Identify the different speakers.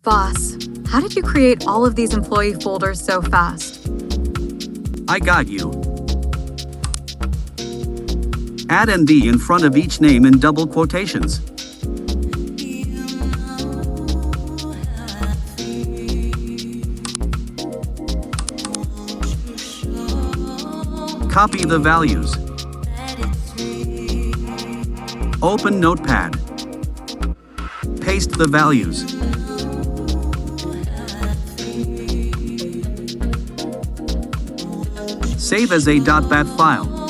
Speaker 1: Boss, how did you create all of these employee folders so fast?
Speaker 2: I got you. Add an "the" in front of each name in double quotations. Copy the values. Open Notepad. Paste the values. Save as a .bat file.